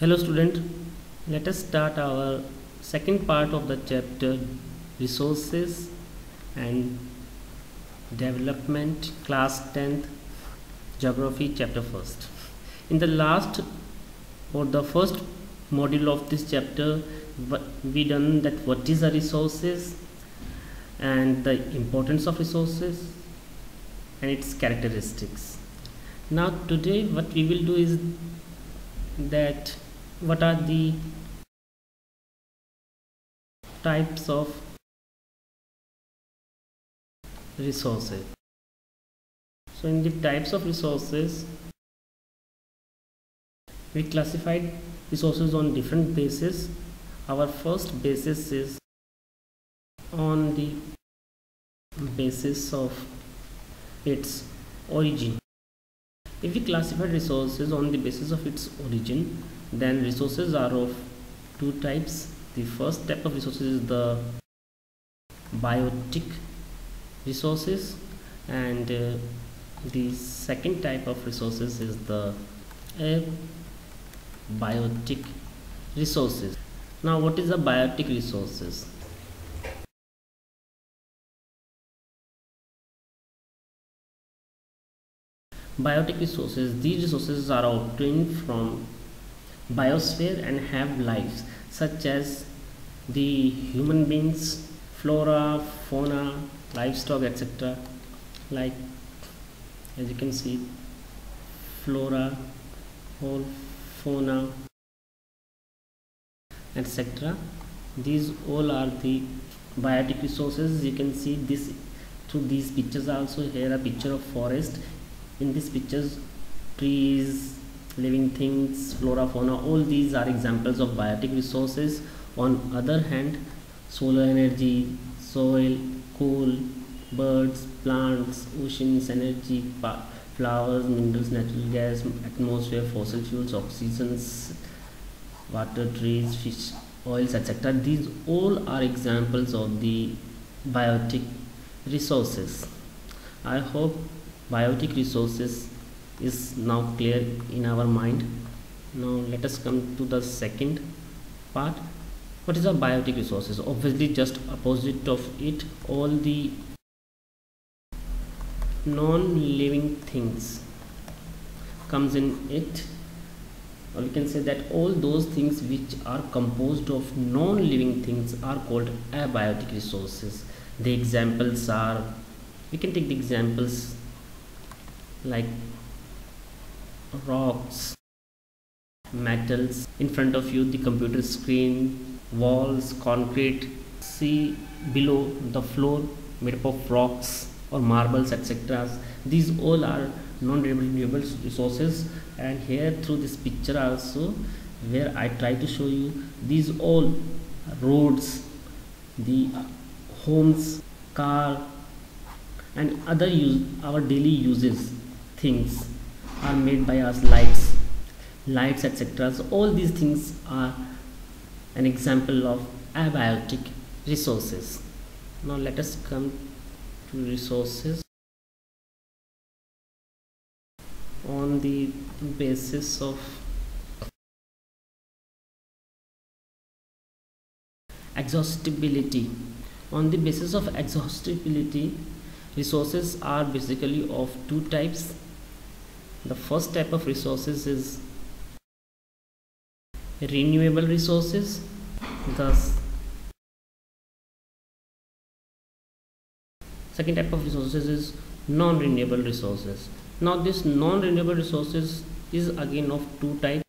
Hello student, let us start our second part of the chapter resources and development, class 10th geography, chapter 1st. In the last or the first module of this chapter we done that what is the resources and the importance of resources and its characteristics. Now today what we will do is that what are the types of resources. So in the types of resources we classified resources on different bases. Our first basis is on the basis of its origin. If we classify resources on the basis of its origin, then resources are of two types. The first type of resources is the biotic resources, and the second type of resources is the abiotic resources. Now what is the biotic resources? Biotic resources, these resources are obtained from biosphere and have lives such as the human beings, flora, fauna, livestock, etc. Like as you can see, flora or fauna, etc. These all are the biotic resources. You can see this through these pictures also. Here a picture of forest. In these pictures, trees, living things, flora, fauna, all these are examples of biotic resources. On other hand, solar energy, soil, coal, birds, plants, oceans, energy, flowers, minerals, natural gas, atmosphere, fossil fuels, oxygens, water, trees, fish, oils, etc. These all are examples of the biotic resources. I hope biotic resources is now clear in our mind. Now let us come to the second part. What is a biotic resources? Obviously just opposite of it, all the non-living things comes in it, or we can say that all those things which are composed of non-living things are called abiotic resources. The examples are, we can take the examples like rocks, metals, in front of you the computer screen, walls, concrete, sea below, the floor made up of rocks or marbles, etc. These all are non-renewable resources. And here through this picture also, where I try to show you, these all roads, the homes, car and other our daily uses things are made by us, lights, etc. So all these things are an example of abiotic resources. Now let us come to resources on the basis of exhaustibility. On the basis of exhaustibility, resources are basically of two types. The first type of resources is renewable resources. The second type of resources is non-renewable resources. Now this non-renewable resources is again of two types: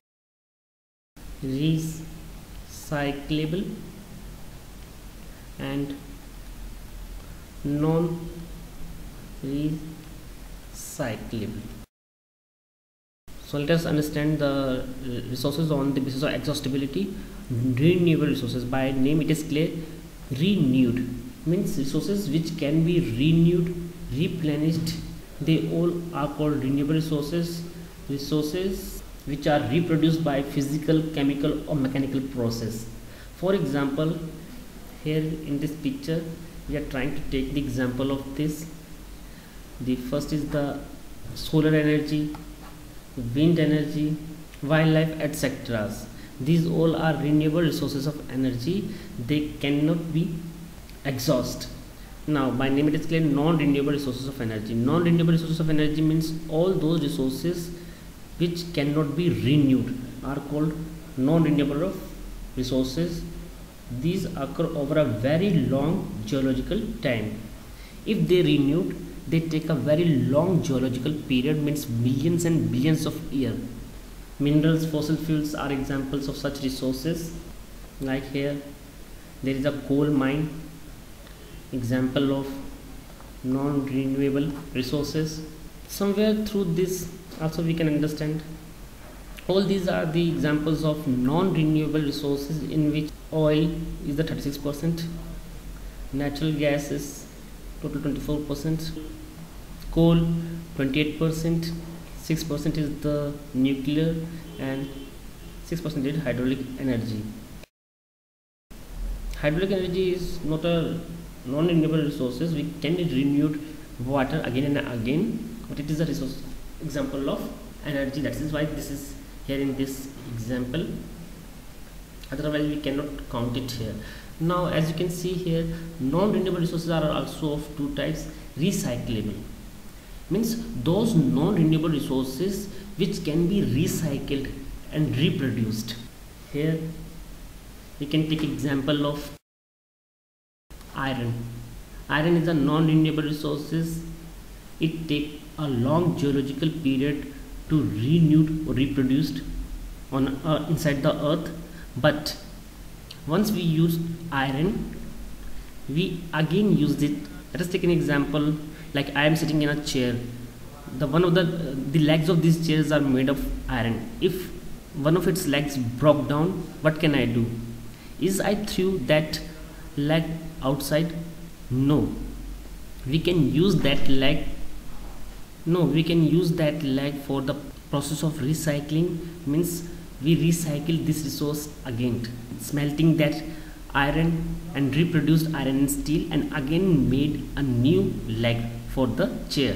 recyclable and non-recyclable. So let us understand the resources on the basis of exhaustibility. Renewable resources, by name it is clear, renewed means resources which can be renewed, replenished. They all are called renewable resources. Resources which are reproduced by physical, chemical or mechanical process. For example, here in this picture we are trying to take the example of this. The first is the solar energy, wind energy, wildlife, etc. These all are renewable resources of energy. They cannot be exhaust. Now by name it is clear, non-renewable resources of energy. Non-renewable resources of energy means all those resources which cannot be renewed are called non-renewable of resources. These occur over a very long geological time. If they renewed, they take a very long geological period, means millions and billions of years. Minerals, fossil fuels are examples of such resources. Like here there is a coal mine, example of non-renewable resources. Somewhere through this also we can understand all these are the examples of non-renewable resources, in which oil is the 36%, natural gas is total 24%, coal 28%, 6% is the nuclear, and 6% is hydraulic energy. Hydraulic energy is not a non-renewable resources. We can renewed water again and again, but it is a resource example of energy. That is why this is here in this example, otherwise we cannot count it here. Now as you can see here, non-renewable resources are also of two types. Recyclable means those non-renewable resources which can be recycled and reproduced. Here we can take example of iron. Iron is a non-renewable resources. It takes a long geological period to renewed or reproduced on inside the earth, but once we use iron, we again use it. Let us take an example, like I am sitting in a chair. The one of the legs of these chairs are made of iron. If one of its legs broke down, what can I do? Is I threw that leg outside? No. We can use that leg. No, we can use that leg for the process of recycling. Means we recycle this resource again, smelting that iron and reproduced iron and steel, and again made a new leg for the chair.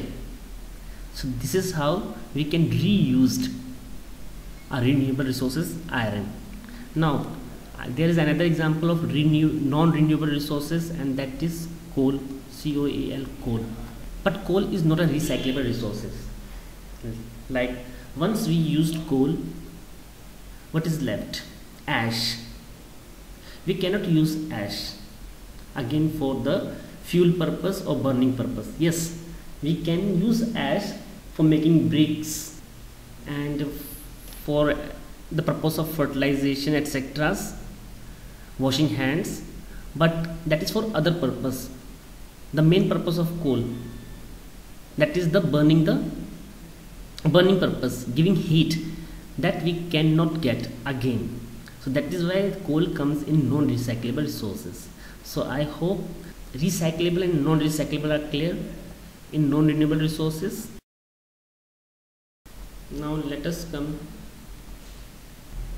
So this is how we can reuse our renewable resources, iron. Now there is another example of non-renewable resources, and that is coal, COAL, coal. But coal is not a recyclable resources. Like once we used coal, what is left? Ash. We cannot use ash again for the fuel purpose or burning purpose. Yes, we can use ash for making bricks and for the purpose of fertilization, etc., washing hands, but that is for other purpose. The main purpose of coal, that is the burning purpose, giving heat, that we cannot get again. So that is why coal comes in non-recyclable resources. So I hope recyclable and non-recyclable are clear in non-renewable resources. Now let us come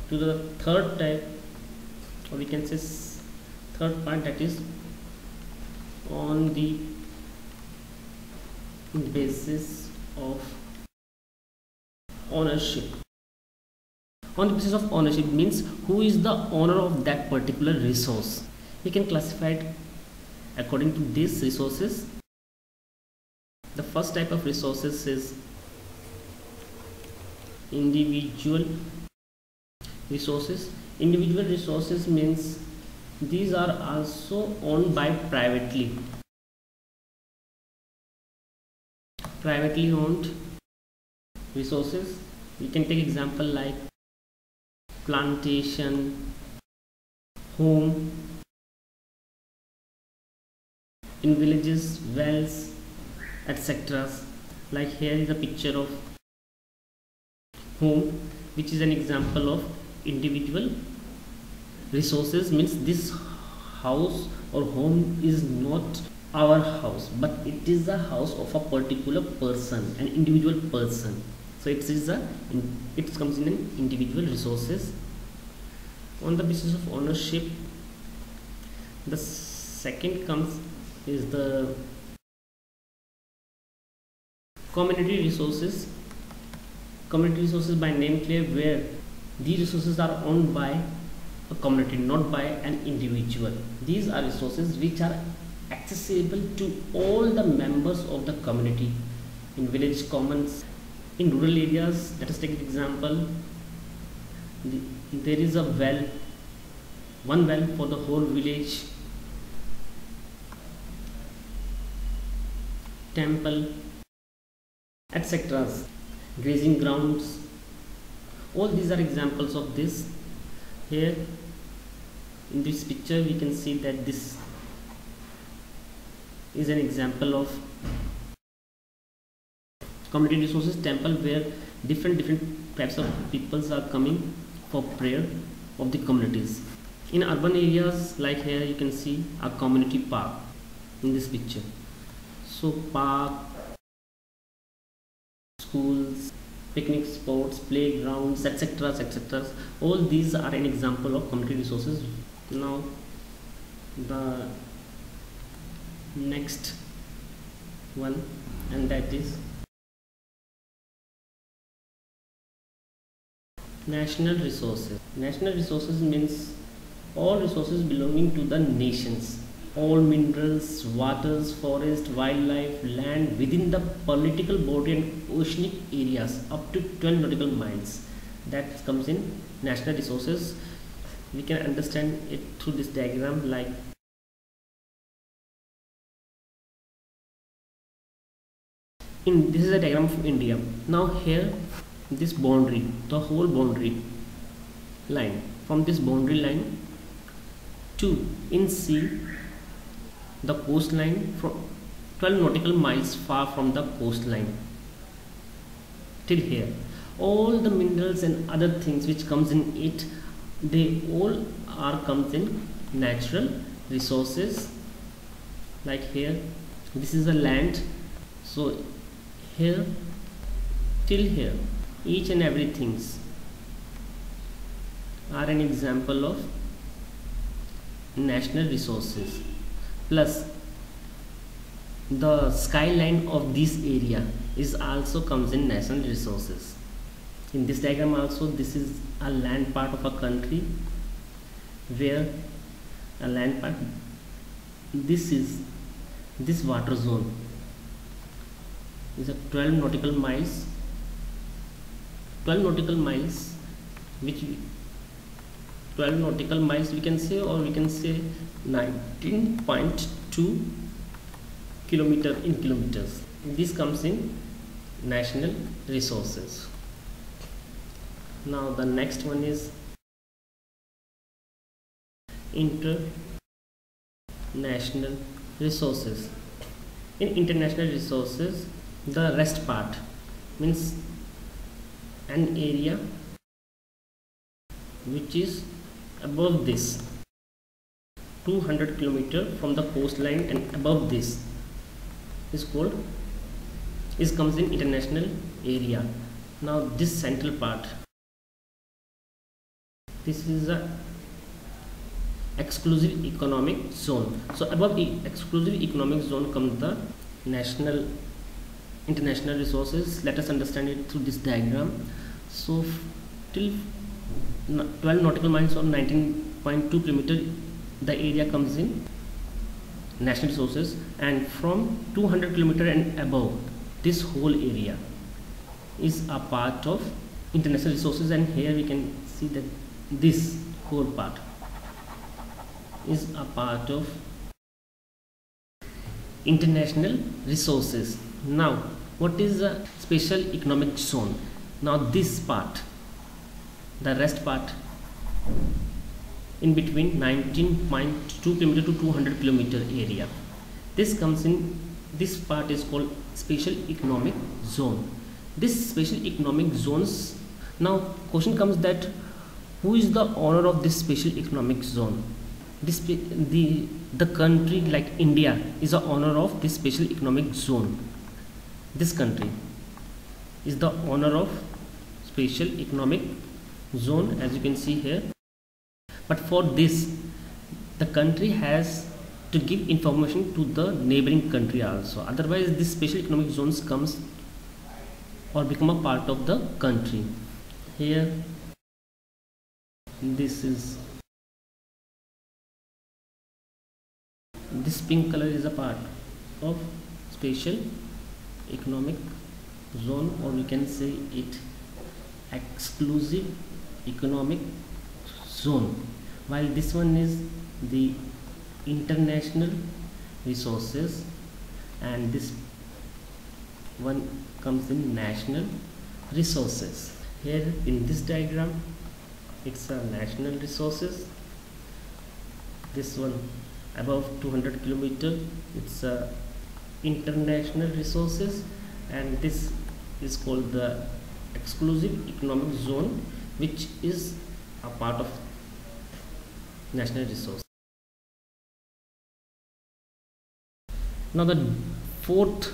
to the third type, or we can say third point, that is on the basis of ownership. On the basis of ownership means who is the owner of that particular resource. We can classify it according to these resources. The first type of resources is individual resources. Individual resources means these are also owned by privately owned resources. We can take example like plantation, home, in villages, wells, etc. Like here is a picture of home, which is an example of individual resources. Means this house or home is not our house, but it is the house of a particular person, an individual person. So it comes in an individual resources. On the basis of ownership, the second comes is the community resources. Community resources by name clear, where These resources are owned by a community, not by an individual. These are resources which are accessible to all the members of the community. In village commons, in rural areas, let us take an example. There is a well, one well for the whole village, temple, etc. Grazing grounds. All these are examples of this. Here in this picture we can see that this is an example of community resources temple, where different types of peoples are coming for prayer of the communities. In urban areas, like here you can see a community park in this picture. So park, schools, picnic spots, playgrounds, etc., all these are an example of community resources. Now the next one, and that is national resources. National resources means all resources belonging to the nations. All minerals, waters, forest, wildlife, land within the political border and oceanic areas up to 12 nautical miles. That comes in national resources. We can understand it through this diagram. Like this is a diagram of India. Now here, this boundary, the whole boundary line, from this boundary line to in sea, the coastline from 12 nautical miles far from the coastline till here, all the minerals and other things which comes in it, they all are comes in natural resources. Like here, this is a land, so here till here, each and every things are an example of national resources. Plus the skyline of this area is also comes in national resources. In this diagram also, this is a land part of a country, where a land part, this is this water zone is a 12 nautical miles, 12 nautical miles, which 12 nautical miles we can say, or we can say 19.2 kilometer in kilometers. This comes in national resources. Now the next one is international resources. In international resources, the rest part means an area which is above this 200 kilometer from the coastline and above this is comes in international area. Now this central part, this is a exclusive economic zone. So above the exclusive economic zone comes the international resources. Let us understand it through this diagram. So till 12 nautical miles or 19.2 kilometer, the area comes in national resources, and from 200 kilometer and above, this whole area is a part of international resources. And here we can see that this whole part is a part of international resources. Now what is a special economic zone? Now this part, the rest part in between 19.2 kilometer to 200 kilometer area, this comes in, this part is called special economic zone. This special economic zones, now question comes that who is the owner of this special economic zone? The country like India is the owner of this special economic zone. This country is the owner of special economic zone, as you can see here. But for this, the country has to give information to the neighboring country also. Otherwise, this special economic zones comes or become a part of the country. Here This pink color is a part of special economic zone, or we can say it exclusive economic zone, while this one is the international resources, and this one comes in national resources. Here in this diagram it's a national resources. This one above 200 kilometer, it's a international resources, and this is called the exclusive economic zone, which is a part of national resource. Now the fourth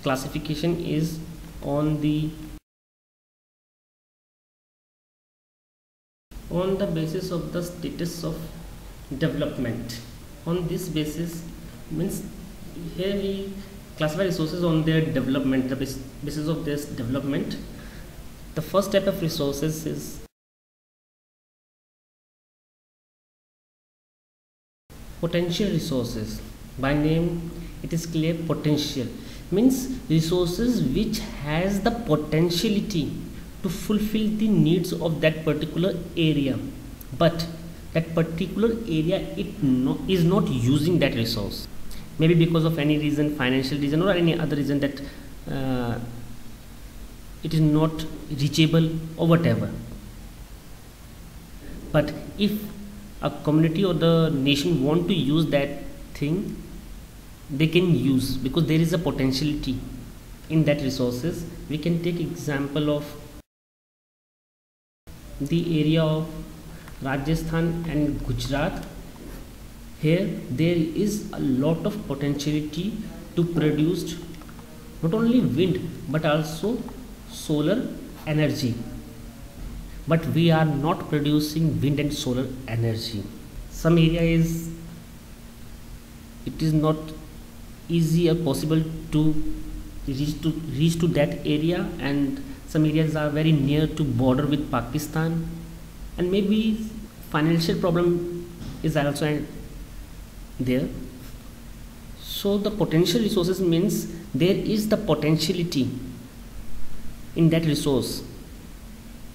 classification is on the basis of the status of development. On this basis means here we classify resources on their development, the basis of this development. The first type of resources is potential resources. By name it is clear. Potential means resources which has the potentiality to fulfill the needs of that particular area, but that particular area is not using that resource, maybe because of any reason, financial reason or any other reason, that it is not reachable or whatever. But if a community or the nation want to use that thing, they can use, because there is a potentiality in that resources. We can take example of the area of Rajasthan and Gujarat. Here there is a lot of potentiality to produce not only wind but also solar energy, but we are not producing wind and solar energy. Some area it is not easy or possible to reach to that area, and some areas are very near to border with Pakistan, and maybe financial problem is also there. So the potential resources means there is the potentiality in that resource,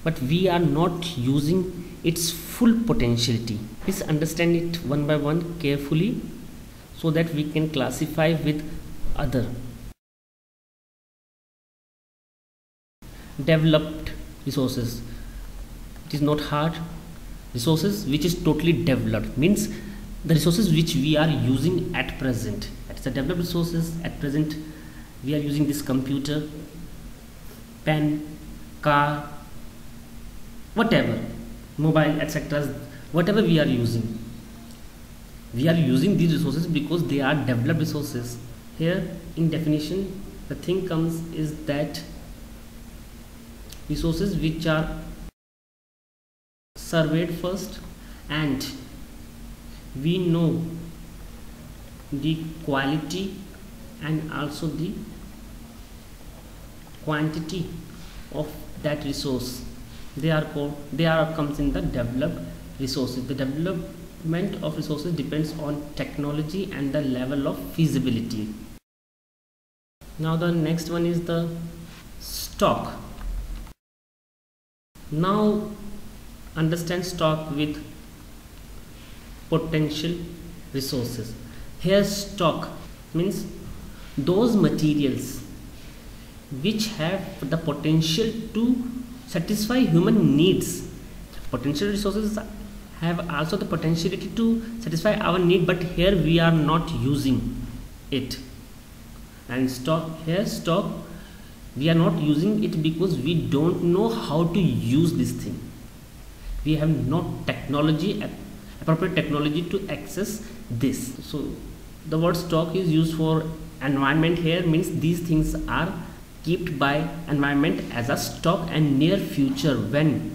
but we are not using its full potentiality. Please understand it one by one carefully so that we can classify with other. Developed resources, it is not hard. Resources which is totally developed means the resources which we are using at present. That's the developed resources. At present we are using this computer, pen, car, whatever, mobile, etc. Whatever we are using these resources because they are developed resources. Here in definition the thing comes is that resources which are surveyed first, and we know the quality and also the quantity of that resource. They are comes in the developed resources. The development of resources depends on technology and the level of feasibility. Now the next one is the stock. Now understand stock with potential resources. Here stock means those materials which have the potential to satisfy human needs. Potential resources have also the potentiality to satisfy our need, but here we are not using it. And stock we are not using it because we don't know how to use this thing. We have not appropriate technology to access this. So the word stock is used for environment. Here means these things are kept by environment as a stock, and near future when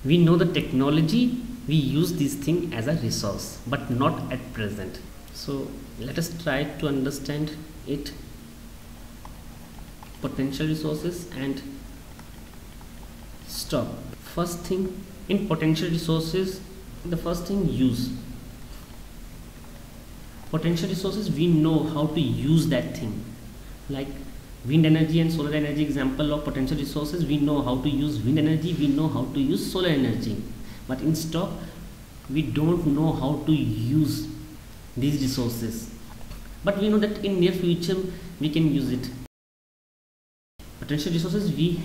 we know the technology, we use this thing as a resource, but not at present. So let us try to understand it. Potential resources and stock. First thing, In potential resources, the first thing, use. Potential resources, we know how to use that thing. Like wind energy and solar energy, example of potential resources. We know how to use wind energy, we know how to use solar energy, but in stock we don't know how to use these resources, but we know that in near future we can use it. Potential resources, we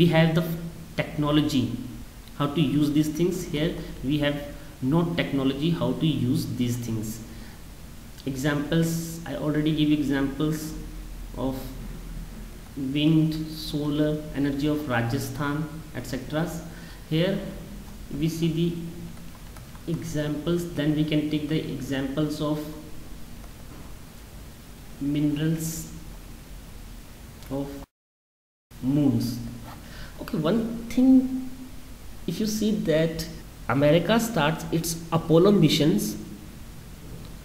have the technology how to use these things. Here we have no technology how to use these things. Examples, I already give examples of wind, solar energy of Rajasthan, etc. Here we see the examples. Then we can take the examples of minerals of moons. Okay, one thing, if you see that America starts its Apollo missions.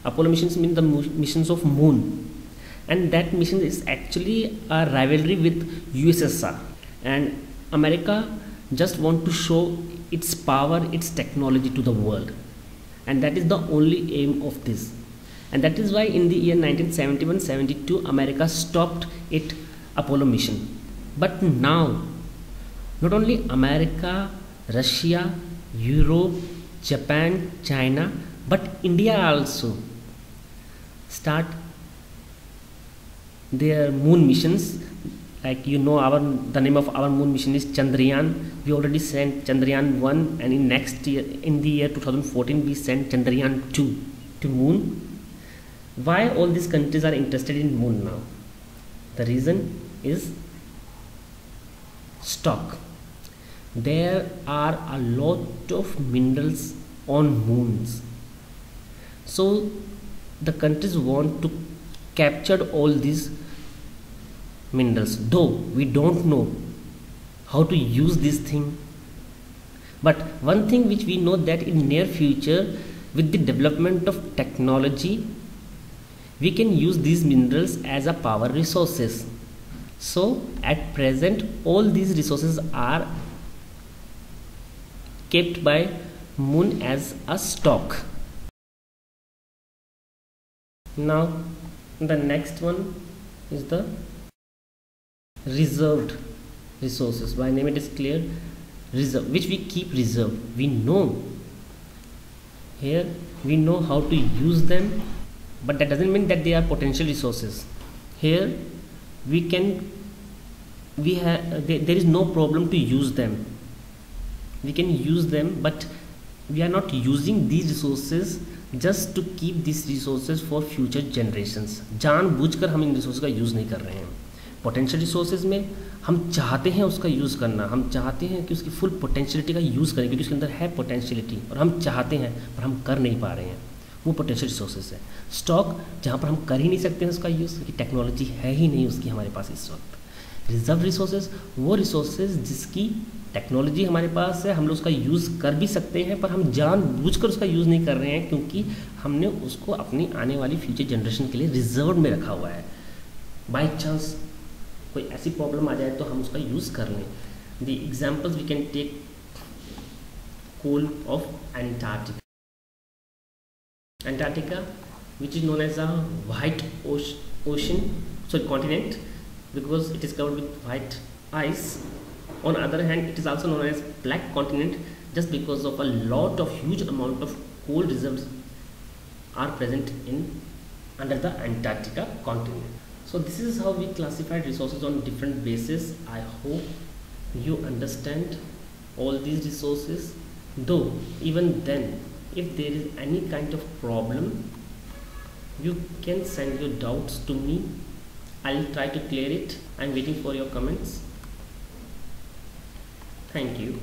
Apollo missions mean the missions of moon, and that mission is actually a rivalry with USSR, and America just want to show its power, its technology to the world, and that is the only aim of this. And that is why in the year 1971-72 America stopped its Apollo mission. But now not only America, Russia, Europe, Japan, China, but India also start their moon missions. Like you know, the name of our moon mission is Chandrayaan. We already sent Chandrayaan 1, and in next year, in the year 2014, we sent Chandrayaan 2 to moon. Why all these countries are interested in moon now? The reason is stock. There are a lot of minerals on moons, so the countries want to capture all these minerals, though we don't know how to use this thing. But one thing which we know, that in near future with the development of technology we can use these minerals as a power resources. So at present all these resources are kept by moon as a stock. Now the next one is the reserved resources. By name it is clear, reserve, which we keep reserved. We know here, we know how to use them, but that doesn't mean that they are potential resources. Here there is no problem to use them. We can use them, but we are not using these resources just to keep these resources for future generations. जानबूझकर हम इन resource का use नहीं कर रहे हैं. Potential resources में हम चाहते हैं उसका यूज़ करना, हम चाहते हैं कि उसकी फुल पोटेंशियलिटी का यूज़ करें, क्योंकि उसके अंदर है पोटेंशियलिटी और हम चाहते हैं पर हम कर नहीं पा रहे हैं. वो पोटेंशियल रिसोर्सेज है. स्टॉक जहाँ पर हम कर ही नहीं सकते हैं उसका यूज़, क्योंकि टेक्नोलॉजी है ही नहीं उसकी हमारे पास इस वक्त. रिजर्व रिसोर्सेज वो रिसोर्सेज जिसकी टेक्नोलॉजी हमारे पास है, हम लोग उसका यूज़ कर भी सकते हैं, पर हम जानबूझकर उसका यूज़ नहीं कर रहे हैं, क्योंकि हमने उसको अपनी आने वाली फ्यूचर जनरेशन के लिए रिजर्व में रखा हुआ है. बाई चांस कोई ऐसी प्रॉब्लम आ जाए तो हम उसका यूज़ कर लें. The examples we can take coal of Antarctica. Antarctica, which is known as a white continent, because it is covered with white ice. On other hand, it is also known as black continent, just because of a lot of huge amount of coal reserves are present under the Antarctica continent. So this is how we classified resources on different bases. I hope you understand all these resources. Though even then, if there is any kind of problem, you can send your doubts to me. I'll try to clear it. I'm waiting for your comments. Thank you.